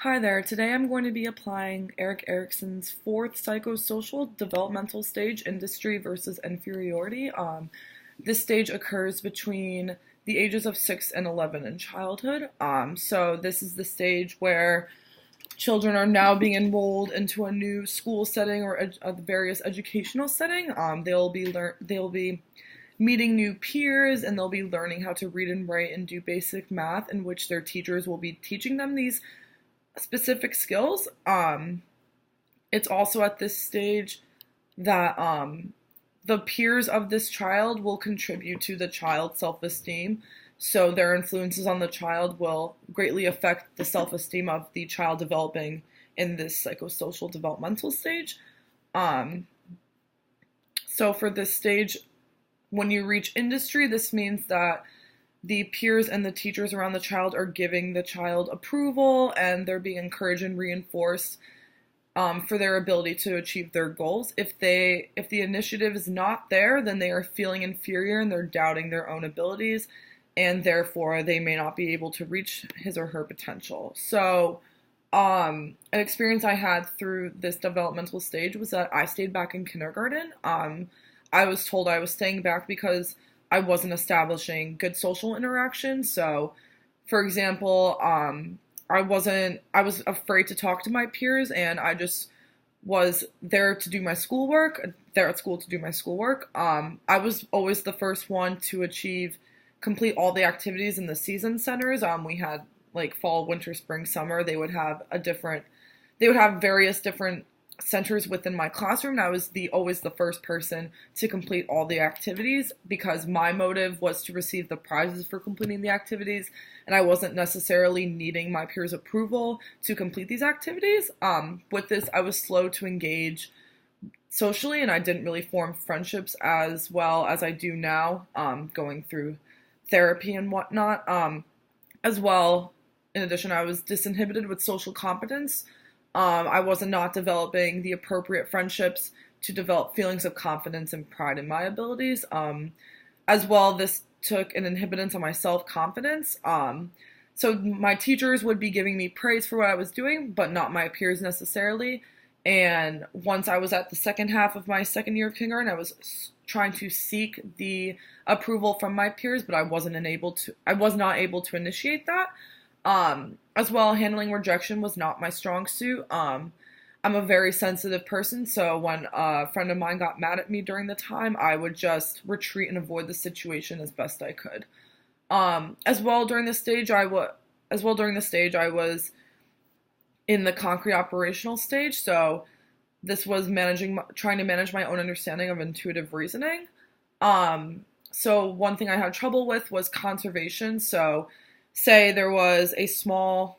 Hi there. Today I'm going to be applying Erikson's fourth psychosocial developmental stage, industry versus inferiority. This stage occurs between the ages of 6 and 11 in childhood. So this is the stage where children are now being enrolled into a new school setting or a various educational setting. They'll be meeting new peers, and they'll be learning how to read and write and do basic math, in which their teachers will be teaching them these specific skills. It's also at this stage that the peers of this child will contribute to the child's self-esteem. So their influences on the child will greatly affect the self-esteem of the child developing in this psychosocial developmental stage. So for this stage, when you reach industry, this means that the peers and the teachers around the child are giving the child approval, and they're being encouraged and reinforced for their ability to achieve their goals. If the initiative is not there, then they are feeling inferior and they're doubting their own abilities, and therefore they may not be able to reach his or her potential. So an experience I had through this developmental stage was that I stayed back in kindergarten. I was told I was staying back because I wasn't establishing good social interaction. So, for example, I was afraid to talk to my peers, and I just was there to do my schoolwork, there at school to do my schoolwork. I was always the first one to complete all the activities in the season centers. We had like fall, winter, spring, summer. They would have various different centers within my classroom, and I was always the first person to complete all the activities because my motive was to receive the prizes for completing the activities, and I wasn't necessarily needing my peers' approval to complete these activities. With this, I was slow to engage socially, and I didn't really form friendships as well as I do now, going through therapy and whatnot. As well, in addition, I was disinhibited with social competence. I was not developing the appropriate friendships to develop feelings of confidence and pride in my abilities. As well, this took an inhibitance on my self-confidence. So my teachers would be giving me praise for what I was doing, but not my peers necessarily. And once I was at the second half of my second year of kindergarten, I was trying to seek the approval from my peers, but I was not able to initiate that. As well, handling rejection was not my strong suit. I'm a very sensitive person, so when a friend of mine got mad at me during the time, I would just retreat and avoid the situation as best I could. As well during the stage, I was in the concrete operational stage, so this was trying to manage my own understanding of intuitive reasoning. So one thing I had trouble with was conservation. So say there was a smaller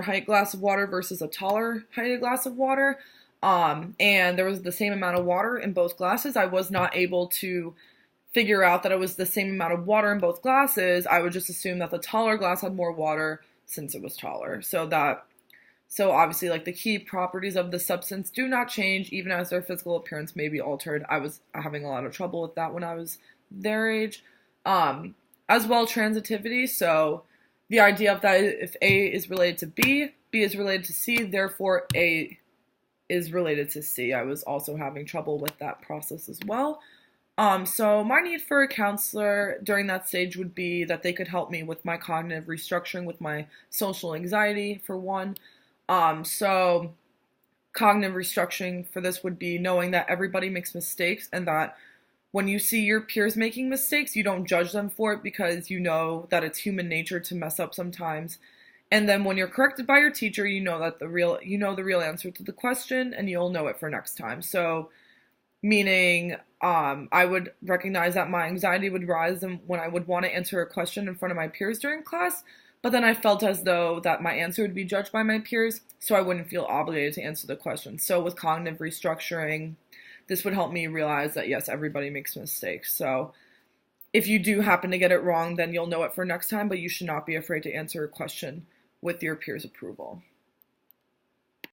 height glass of water versus a taller height glass of water, and there was the same amount of water in both glasses. I was not able to figure out that it was the same amount of water in both glasses. I would just assume that the taller glass had more water since it was taller. So obviously, like, the key properties of the substance do not change even as their physical appearance may be altered. I was having a lot of trouble with that when I was their age. As well, transitivity, so the idea of that if A is related to B, B is related to C, therefore A is related to C. I was also having trouble with that process as well. So my need for a counselor during that stage would be that they could help me with my cognitive restructuring, with my social anxiety, for one. So cognitive restructuring for this would be knowing that everybody makes mistakes, and that when you see your peers making mistakes, you don't judge them for it because you know that it's human nature to mess up sometimes. And then when you're corrected by your teacher, you know the real answer to the question, and you'll know it for next time. So, meaning, I would recognize that my anxiety would rise when I would want to answer a question in front of my peers during class, but then I felt as though that my answer would be judged by my peers, so I wouldn't feel obligated to answer the question. So with cognitive restructuring, this would help me realize that, yes, everybody makes mistakes. So if you do happen to get it wrong, then you'll know it for next time, but you should not be afraid to answer a question with your peers' approval.